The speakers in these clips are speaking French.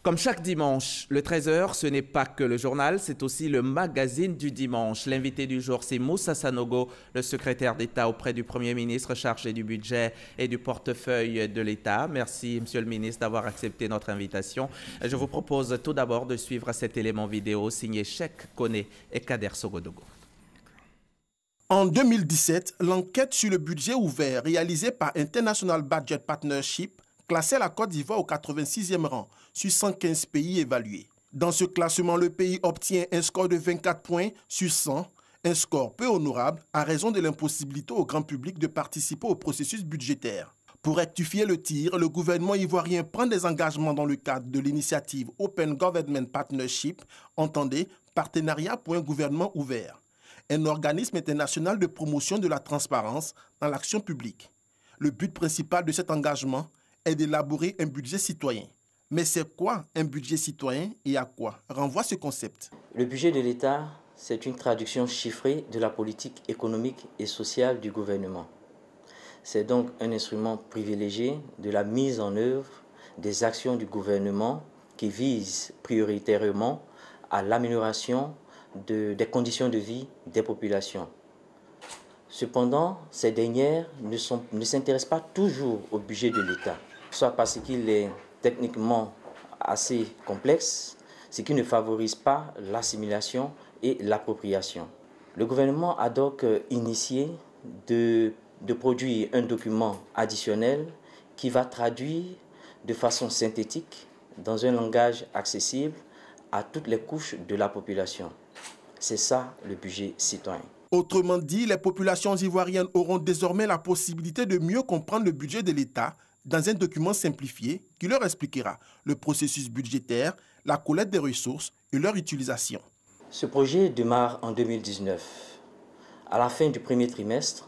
Comme chaque dimanche, le 13h, ce n'est pas que le journal, c'est aussi le magazine du dimanche. L'invité du jour, c'est Moussa Sanogo, le secrétaire d'État auprès du Premier ministre chargé du budget et du portefeuille de l'État. Merci, Monsieur le ministre, d'avoir accepté notre invitation. Je vous propose tout d'abord de suivre cet élément vidéo signé Cheikh Koné et Kader Sogodogo. En 2017, l'enquête sur le budget ouvert réalisée par International Budget Partnership classait la Côte d'Ivoire au 86e rang sur 115 pays évalués. Dans ce classement, le pays obtient un score de 24 points sur 100, un score peu honorable à raison de l'impossibilité au grand public de participer au processus budgétaire. Pour rectifier le tir, le gouvernement ivoirien prend des engagements dans le cadre de l'initiative Open Government Partnership, entendez Partenariat pour un gouvernement ouvert, un organisme international de promotion de la transparence dans l'action publique. Le but principal de cet engagement est d'élaborer un budget citoyen. Mais c'est quoi un budget citoyen et à quoi renvoie ce concept? Le budget de l'État, c'est une traduction chiffrée de la politique économique et sociale du gouvernement. C'est donc un instrument privilégié de la mise en œuvre des actions du gouvernement qui visent prioritairement à l'amélioration des conditions de vie des populations. Cependant, ces dernières ne s'intéressent pas toujours au budget de l'État, soit parce qu'il est techniquement assez complexe, ce qui ne favorise pas l'assimilation et l'appropriation. Le gouvernement a donc initié de produire un document additionnel qui va traduire de façon synthétique, dans un langage accessible, à toutes les couches de la population. C'est ça le budget citoyen. Autrement dit, les populations ivoiriennes auront désormais la possibilité de mieux comprendre le budget de l'État dans un document simplifié qui leur expliquera le processus budgétaire, la collecte des ressources et leur utilisation. Ce projet démarre en 2019. À la fin du premier trimestre,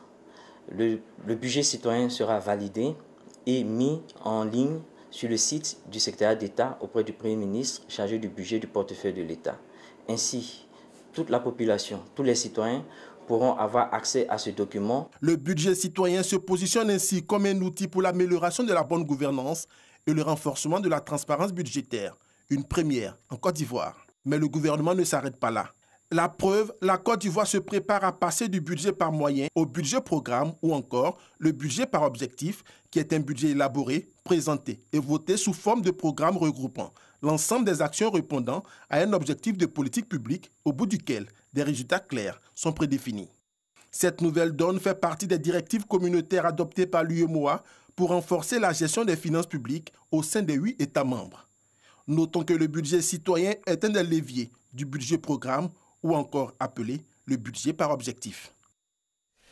le budget citoyen sera validé et mis en ligne sur le site du secrétaire d'État auprès du Premier ministre chargé du budget du portefeuille de l'État. Ainsi, toute la population, tous les citoyens pourront avoir accès à ce document. Le budget citoyen se positionne ainsi comme un outil pour l'amélioration de la bonne gouvernance et le renforcement de la transparence budgétaire. Une première en Côte d'Ivoire. Mais le gouvernement ne s'arrête pas là. La preuve, la Côte d'Ivoire se prépare à passer du budget par moyen au budget programme ou encore le budget par objectif, qui est un budget élaboré, présenté et voté sous forme de programme regroupant l'ensemble des actions répondant à un objectif de politique publique au bout duquel des résultats clairs sont prédéfinis. Cette nouvelle donne fait partie des directives communautaires adoptées par l'UEMOA pour renforcer la gestion des finances publiques au sein des 8 États membres. Notons que le budget citoyen est un des leviers du budget programme ou encore appelé le budget par objectif.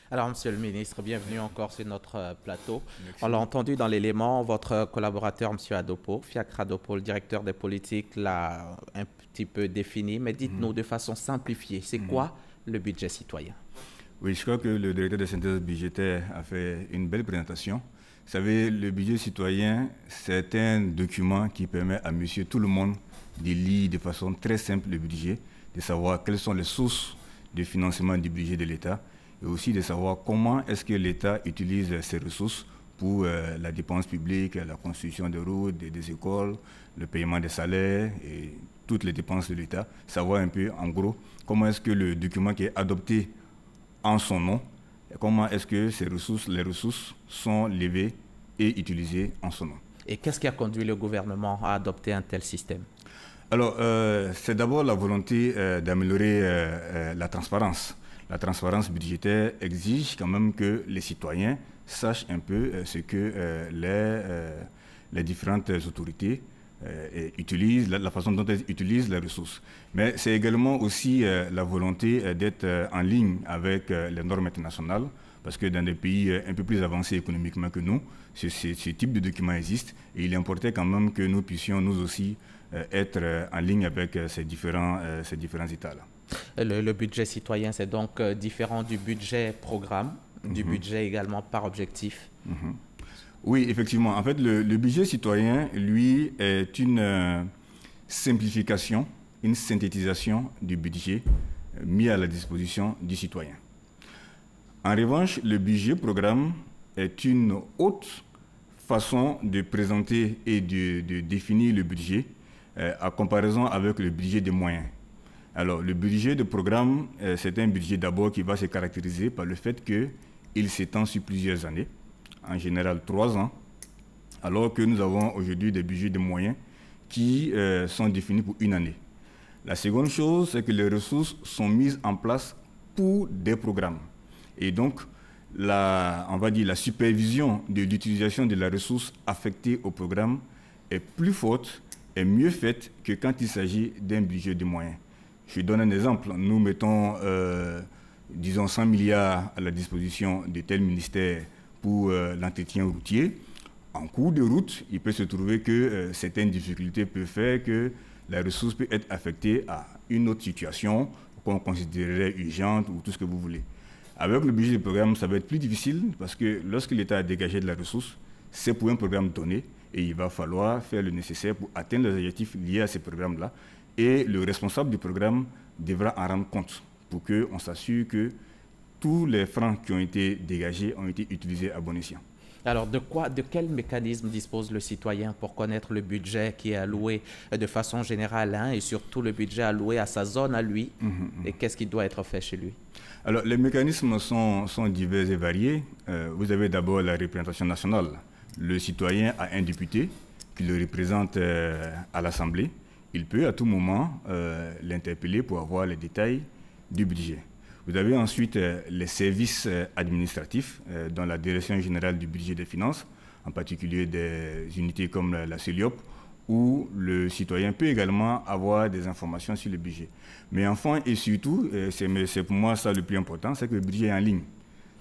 Alors, Monsieur le ministre, bienvenue encore sur notre plateau. Merci. On l'a entendu dans l'élément, votre collaborateur, Monsieur Adopo, Fiacre Adopo, le directeur des politiques, l'a un petit peu défini, mais dites-nous de façon simplifiée, c'est quoi le budget citoyen? Oui, je crois que le directeur de synthèse budgétaire a fait une belle présentation. Vous savez, le budget citoyen, c'est un document qui permet à monsieur tout le monde de lire de façon très simple le budget, de savoir quelles sont les sources de financement du budget de l'État, et aussi de savoir comment est-ce que l'État utilise ses ressources pour la dépense publique, la construction de routes, des écoles, le paiement des salaires et toutes les dépenses de l'État. Savoir un peu, en gros, comment est-ce que le document qui est adopté en son nom, comment est-ce que les ressources sont levées et utilisées en son nom. Et qu'est-ce qui a conduit le gouvernement à adopter un tel système? Alors, c'est d'abord la volonté d'améliorer la transparence. La transparence budgétaire exige quand même que les citoyens sachent un peu ce que les différentes autorités utilisent, la façon dont elles utilisent les ressources. Mais c'est également aussi la volonté d'être en ligne avec les normes internationales, parce que dans des pays un peu plus avancés économiquement que nous, ce type de document existe, et il est important quand même que nous puissions nous aussi être en ligne avec ces différents États-là. Le budget citoyen, c'est donc différent du budget programme, du budget également par objectif. Oui, effectivement. En fait, le budget citoyen, lui, est une simplification, une synthétisation du budget mis à la disposition du citoyen. En revanche, le budget programme est une autre façon de présenter et de définir le budget à comparaison avec le budget des moyens. Alors, le budget de programme, c'est un budget d'abord qui va se caractériser par le fait qu'il s'étend sur plusieurs années, en général 3 ans, alors que nous avons aujourd'hui des budgets de moyens qui sont définis pour 1 année. La seconde chose, c'est que les ressources sont mises en place pour des programmes. Et donc, on va dire la supervision de l'utilisation de la ressource affectée au programme est plus forte et mieux faite que quand il s'agit d'un budget de moyens. Je donne un exemple. Nous mettons, disons, 100 milliards à la disposition de tel ministère pour l'entretien routier. En cours de route, il peut se trouver que certaines difficultés peuvent faire que la ressource peut être affectée à une autre situation qu'on considérerait urgente ou tout ce que vous voulez. Avec le budget du programme, ça va être plus difficile parce que lorsque l'État a dégagé de la ressource, c'est pour un programme donné et il va falloir faire le nécessaire pour atteindre les objectifs liés à ces programmes-là. Et le responsable du programme devra en rendre compte pour qu'on s'assure que tous les francs qui ont été dégagés ont été utilisés à bon escient. Alors, de quel mécanisme dispose le citoyen pour connaître le budget qui est alloué de façon générale et surtout le budget alloué à sa zone à lui et qu'est-ce qui doit être fait chez lui? Alors, les mécanismes sont divers et variés. Vous avez d'abord la représentation nationale. Le citoyen a un député qui le représente à l'Assemblée. Il peut à tout moment l'interpeller pour avoir les détails du budget. Vous avez ensuite les services administratifs dans la Direction générale du budget des finances, en particulier des unités comme la CELIOP, où le citoyen peut également avoir des informations sur le budget. Mais enfin et surtout, c'est pour moi ça le plus important, c'est que le budget est en ligne.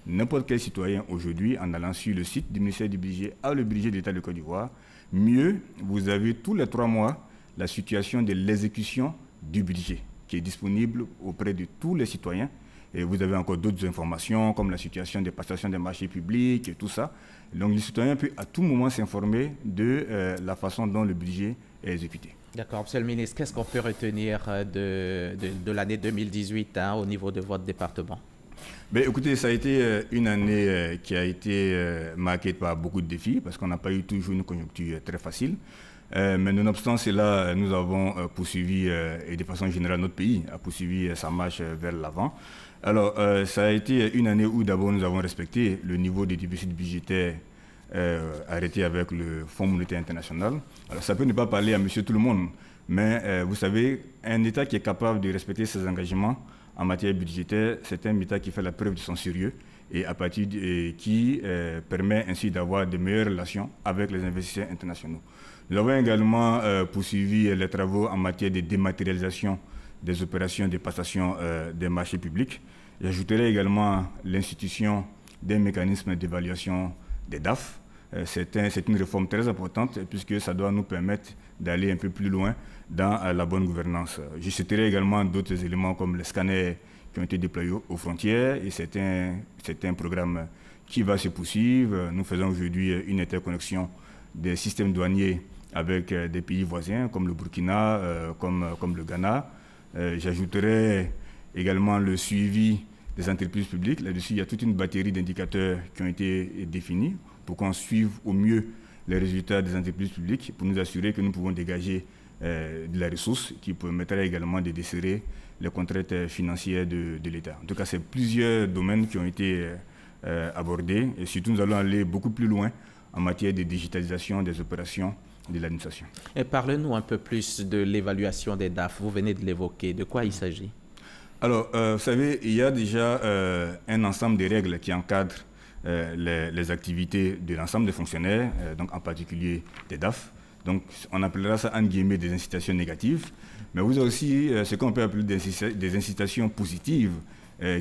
N'importe quel citoyen aujourd'hui, en allant sur le site du ministère du budget, a le budget de l'État de Côte d'Ivoire. Mieux, vous avez tous les 3 mois la situation de l'exécution du budget qui est disponible auprès de tous les citoyens. Et vous avez encore d'autres informations comme la situation des passations des marchés publics et tout ça. Donc le citoyen peut à tout moment s'informer de la façon dont le budget est exécuté. D'accord, Monsieur le ministre, qu'est-ce qu'on peut retenir de l'année 2018 au niveau de votre département? Ben, écoutez, ça a été une année qui a été marquée par beaucoup de défis parce qu'on n'a pas eu toujours une conjoncture très facile. Mais nonobstant cela, nous avons poursuivi, et de façon générale, notre pays a poursuivi sa marche vers l'avant. Alors, ça a été une année où d'abord nous avons respecté le niveau de déficit budgétaire arrêté avec le Fonds monétaire international. Alors, ça peut ne pas parler à monsieur tout le monde, mais vous savez, un État qui est capable de respecter ses engagements en matière budgétaire, c'est un État qui fait la preuve de son sérieux et à partir qui permet ainsi d'avoir de meilleures relations avec les investisseurs internationaux. Nous avons également poursuivi les travaux en matière de dématérialisation des opérations de passation des marchés publics. J'ajouterai également l'institution d'un mécanisme d'évaluation des DAF. C'est une réforme très importante puisque ça doit nous permettre d'aller un peu plus loin dans la bonne gouvernance. Je citerai également d'autres éléments comme les scanners qui ont été déployés aux frontières et c'est un programme qui va se poursuivre. Nous faisons aujourd'hui une interconnexion des systèmes douaniers avec des pays voisins comme le Burkina, comme le Ghana. J'ajouterai également le suivi des entreprises publiques. Là-dessus, il y a toute une batterie d'indicateurs qui ont été définis pour qu'on suive au mieux les résultats des entreprises publiques pour nous assurer que nous pouvons dégager de la ressource qui permettra également de desserrer les contraintes financières de l'État. En tout cas, c'est plusieurs domaines qui ont été abordés et surtout nous allons aller beaucoup plus loin en matière de digitalisation des opérations de l'administration. Et parlez-nous un peu plus de l'évaluation des DAF. Vous venez de l'évoquer. De quoi il s'agit? Alors, vous savez, il y a déjà un ensemble de règles qui encadrent les activités de l'ensemble des fonctionnaires, donc en particulier des DAF. Donc, on appellera ça, entre guillemets, des incitations négatives. Mais vous avez aussi ce qu'on peut appeler des incitations positives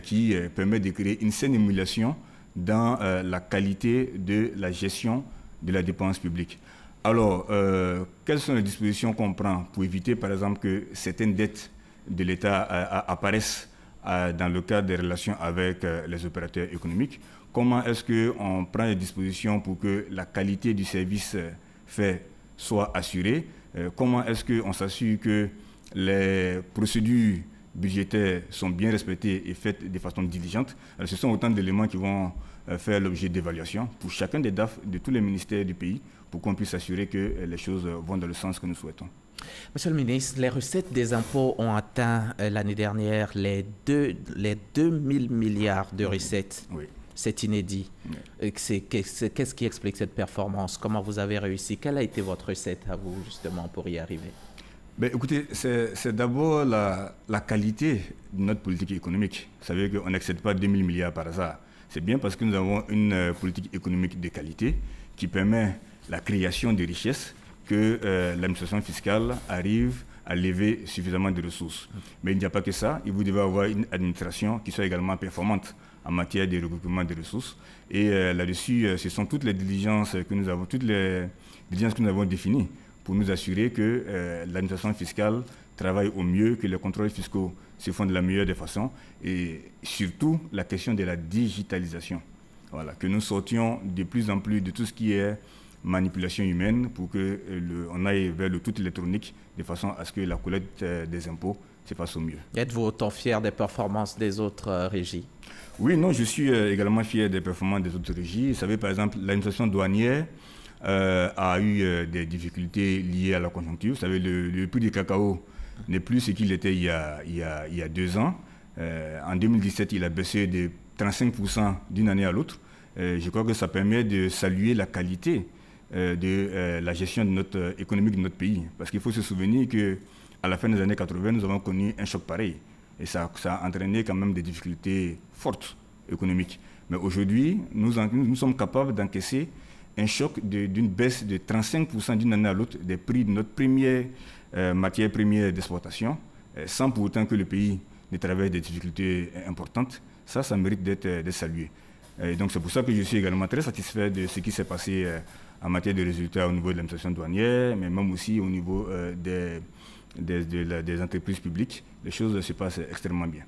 qui permettent de créer une saine émulation dans la qualité de la gestion de la dépense publique. Alors, quelles sont les dispositions qu'on prend pour éviter, par exemple, que certaines dettes de l'État apparaissent dans le cadre des relations avec les opérateurs économiques? Comment est-ce qu'on prend les dispositions pour que la qualité du service fait soit assurée? Comment est-ce qu'on s'assure que les procédures budgétaires sont bien respectées et faites de façon diligente? Alors, ce sont autant d'éléments qui vont faire l'objet d'évaluation pour chacun des DAF de tous les ministères du pays pour qu'on puisse assurer que les choses vont dans le sens que nous souhaitons. Monsieur le ministre, les recettes des impôts ont atteint l'année dernière les 2000 milliards de recettes. Oui. C'est inédit. Oui. Qu'est-ce qui explique cette performance? Comment vous avez réussi? Quelle a été votre recette à vous, justement, pour y arriver? Ben, écoutez, c'est d'abord la qualité de notre politique économique. Vous savez qu'on n'excède pas 2000 milliards par hasard. C'est bien parce que nous avons une politique économique de qualité qui permet la création de richesses que l'administration fiscale arrive à lever suffisamment de ressources. Mais il n'y a pas que ça. Vous devez avoir une administration qui soit également performante en matière de regroupement de ressources. Et là-dessus, ce sont toutes les diligences que nous avons définies pour nous assurer que l'administration fiscale travaille au mieux, que les contrôles fiscaux se font de la meilleure des façons, et surtout la question de la digitalisation. Voilà, que nous sortions de plus en plus de tout ce qui est manipulation humaine pour qu'on aille vers le tout électronique de façon à ce que la collecte des impôts se fasse au mieux. Êtes-vous autant fier des performances des autres régies? Oui, non, je suis également fier des performances des autres régies. Vous savez, par exemple, l'administration douanière a eu des difficultés liées à la conjoncture. Vous savez, le prix du cacao n'est plus ce qu'il était il y a 2 ans. En 2017, il a baissé de 35% d'une année à l'autre. Je crois que ça permet de saluer la qualité de la gestion économique de notre pays. Parce qu'il faut se souvenir qu'à la fin des années 80, nous avons connu un choc pareil. Et ça a entraîné quand même des difficultés fortes économiques. Mais aujourd'hui, nous sommes capables d'encaisser un choc d'une baisse de 35% d'une année à l'autre des prix de notre matière première d'exportation, sans pour autant que le pays ne traverse des difficultés importantes. Ça mérite d'être salué. Et donc c'est pour ça que je suis également très satisfait de ce qui s'est passé en matière de résultats au niveau de l'administration douanière, mais même aussi au niveau des entreprises publiques. Les choses se passent extrêmement bien.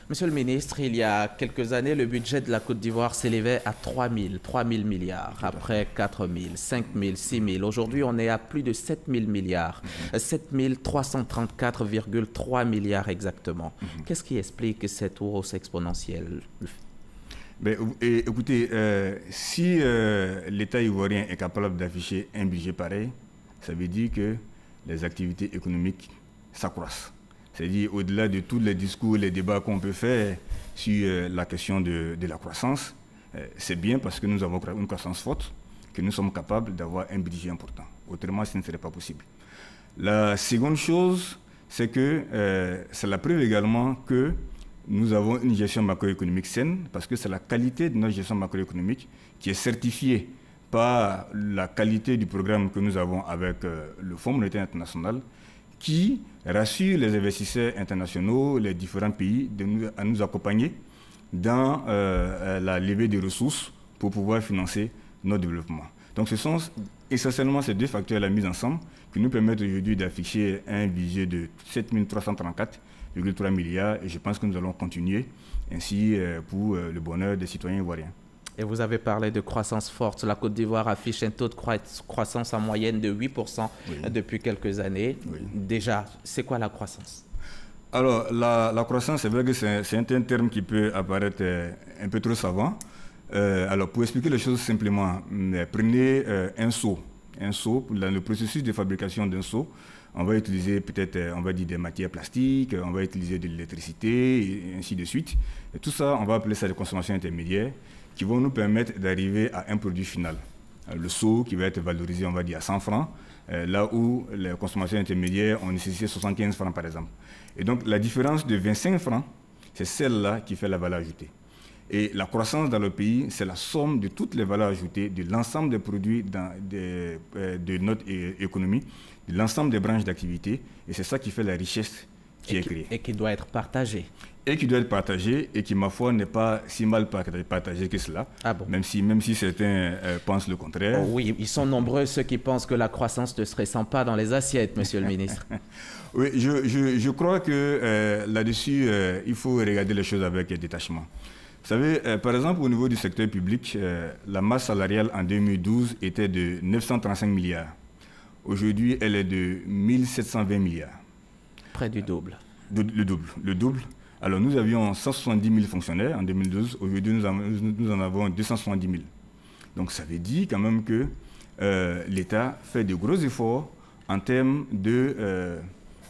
Monsieur le ministre, il y a quelques années, le budget de la Côte d'Ivoire s'élevait à 3 000 milliards, après 4 000, 5 000, 6 000. Aujourd'hui, on est à plus de 7 000 milliards, 7 334,3 milliards exactement. Qu'est-ce qui explique cette hausse exponentielle? Écoutez, si l'État ivoirien est capable d'afficher un budget pareil, ça veut dire que les activités économiques s'accroissent. C'est-à-dire, au-delà de tous les discours, les débats qu'on peut faire sur la question de la croissance, c'est bien parce que nous avons une croissance forte que nous sommes capables d'avoir un budget important. Autrement, ce ne serait pas possible. La seconde chose, c'est que c'est la preuve également que nous avons une gestion macroéconomique saine, parce que c'est la qualité de notre gestion macroéconomique qui est certifiée par la qualité du programme que nous avons avec le Fonds monétaire international, qui rassure les investisseurs internationaux, les différents pays, à nous accompagner dans la levée des ressources pour pouvoir financer notre développement. Donc ce sont essentiellement ces deux facteurs la mise ensemble qui nous permettent aujourd'hui d'afficher un budget de 7 334,3 milliards et je pense que nous allons continuer ainsi pour le bonheur des citoyens ivoiriens. Et vous avez parlé de croissance forte. La Côte d'Ivoire affiche un taux de croissance en moyenne de 8% depuis quelques années. Oui. Déjà, c'est quoi la croissance? Alors, la croissance, c'est vrai que c'est un terme qui peut apparaître un peu trop savant. Alors, pour expliquer les choses simplement, prenez un seau. Dans le processus de fabrication d'un seau, on va utiliser peut-être, on va dire, des matières plastiques, on va utiliser de l'électricité, et ainsi de suite. Et tout ça, on va appeler ça des consommations intermédiaires, qui vont nous permettre d'arriver à un produit final. Le seau qui va être valorisé, on va dire, à 100 francs, là où les consommations intermédiaires ont nécessité 75 francs, par exemple. Et donc, la différence de 25 francs, c'est celle-là qui fait la valeur ajoutée. Et la croissance dans le pays, c'est la somme de toutes les valeurs ajoutées, de l'ensemble des produits de notre économie, de l'ensemble des branches d'activité. Et c'est ça qui fait la richesse qui est créée. Et qui doit être partagée. Et qui doit être partagé et qui, ma foi, n'est pas si mal partagé que cela, même si certains pensent le contraire. Oh oui, ils sont nombreux ceux qui pensent que la croissance ne se ressent pas dans les assiettes, monsieur le ministre. Oui, je crois que là-dessus, il faut regarder les choses avec détachement. Vous savez, par exemple, au niveau du secteur public, la masse salariale en 2012 était de 935 milliards. Aujourd'hui, elle est de 1720 milliards. Près du double. Le double. Alors, nous avions 170 000 fonctionnaires en 2012. Aujourd'hui, nous en avons 270 000. Donc, ça veut dire quand même que l'État fait de gros efforts en termes de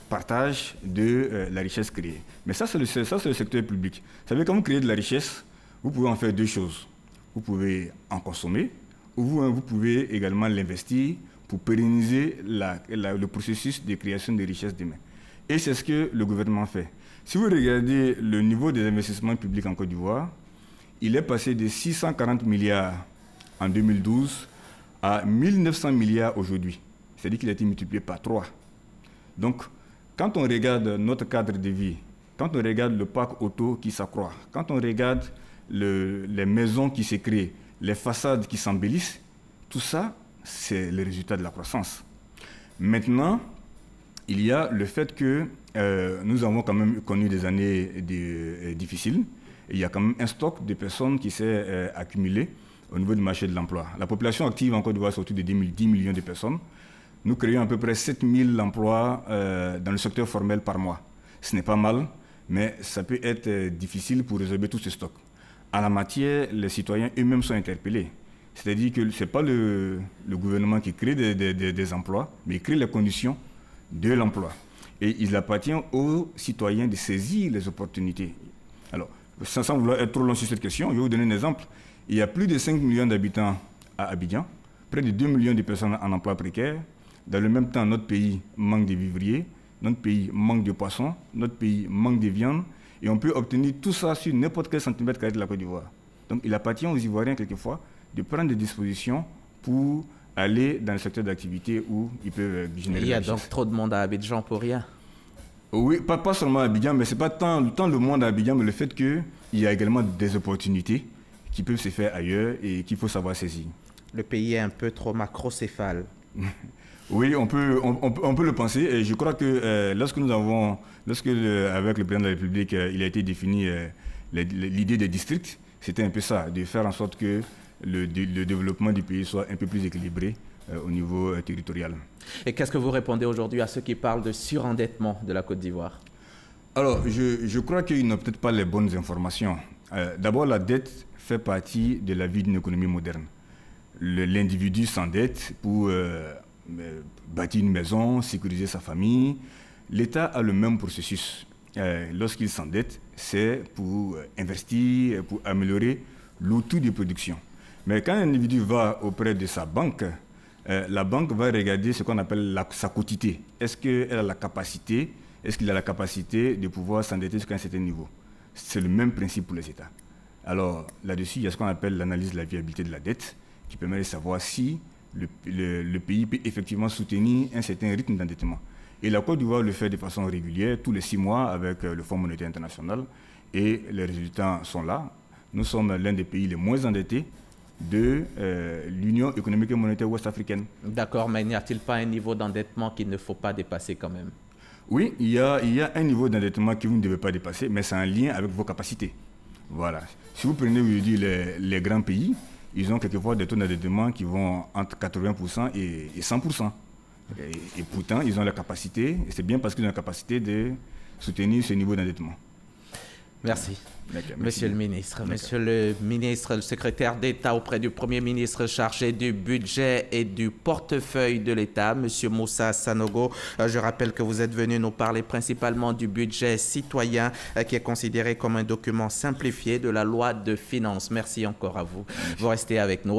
partage de la richesse créée. Mais ça, c'est le secteur public. Vous savez, quand vous créez de la richesse, vous pouvez en faire deux choses. Vous pouvez en consommer, ou vous pouvez également l'investir pour pérenniser le processus de création de richesse demain. Et c'est ce que le gouvernement fait. Si vous regardez le niveau des investissements publics en Côte d'Ivoire, il est passé de 640 milliards en 2012 à 1900 milliards aujourd'hui. C'est-à-dire qu'il a été multiplié par 3. Donc, quand on regarde notre cadre de vie, quand on regarde le parc auto qui s'accroît, quand on regarde les maisons qui se créent, les façades qui s'embellissent, tout ça, c'est le résultat de la croissance. Maintenant, il y a le fait que nous avons quand même connu des années difficiles. Et il y a quand même un stock de personnes qui s'est accumulé au niveau du marché de l'emploi. La population active en Côte d'Ivoire, c'est autour de 10 millions de personnes. Nous créons à peu près 7000 emplois dans le secteur formel par mois. Ce n'est pas mal, mais ça peut être difficile pour résorber tout ce stock. En la matière, les citoyens eux-mêmes sont interpellés. C'est-à-dire que ce n'est pas le gouvernement qui crée des emplois, mais il crée les conditions de l'emploi. Et il appartient aux citoyens de saisir les opportunités. Alors, sans vouloir être trop long sur cette question, je vais vous donner un exemple. Il y a plus de 5 millions d'habitants à Abidjan, près de 2 millions de personnes en emploi précaire. Dans le même temps, notre pays manque de vivriers, notre pays manque de poissons, notre pays manque de viande, et on peut obtenir tout ça sur n'importe quel centimètre carré de la Côte d'Ivoire. Donc il appartient aux Ivoiriens, quelquefois, de prendre des dispositions pour aller dans le secteur d'activité où ils peuvent générer. Il y a donc trop de monde à Abidjan pour rien. Oui, pas seulement à Abidjan, mais ce n'est pas tant le monde à Abidjan, mais le fait qu'il y a également des opportunités qui peuvent se faire ailleurs et qu'il faut savoir saisir. Le pays est un peu trop macrocéphale. Oui, on peut le penser. Et je crois que lorsque avec le président de la République, il a été défini l'idée des districts, c'était un peu ça, de faire en sorte que le développement du pays soit un peu plus équilibré au niveau territorial. Et qu'est-ce que vous répondez aujourd'hui à ceux qui parlent de surendettement de la Côte d'Ivoire? Alors, je crois qu'ils n'ont peut-être pas les bonnes informations. D'abord, la dette fait partie de la vie d'une économie moderne. L'individu s'endette pour bâtir une maison, sécuriser sa famille. L'État a le même processus. Lorsqu'il s'endette, c'est pour investir, pour améliorer l'outil de production. Mais quand un individu va auprès de sa banque, la banque va regarder ce qu'on appelle sa quotité. Est-ce qu'il a la capacité de pouvoir s'endetter jusqu'à un certain niveau? C'est le même principe pour les États. Alors là-dessus, il y a ce qu'on appelle l'analyse de la viabilité de la dette, qui permet de savoir si le pays peut effectivement soutenir un certain rythme d'endettement. Et la Côte d'Ivoire le fait de façon régulière, tous les 6 mois, avec le Fonds monétaire international, et les résultats sont là. Nous sommes l'un des pays les moins endettés de l'Union économique et monétaire ouest-africaine. D'accord, mais n'y a-t-il pas un niveau d'endettement qu'il ne faut pas dépasser quand même? Oui, il y a un niveau d'endettement que vous ne devez pas dépasser, mais c'est en lien avec vos capacités. Voilà. Si vous prenez aujourd'hui les grands pays, ils ont quelquefois des taux d'endettement qui vont entre 80% et 100%. Et pourtant, ils ont la capacité, et c'est bien parce qu'ils ont la capacité de soutenir ce niveau d'endettement. Merci. Monsieur le ministre, le secrétaire d'État auprès du Premier ministre chargé du budget et du portefeuille de l'État, Monsieur Moussa Sanogo. Je rappelle que vous êtes venu nous parler principalement du budget citoyen qui est considéré comme un document simplifié de la loi de finances. Merci encore à vous. Vous restez avec nous.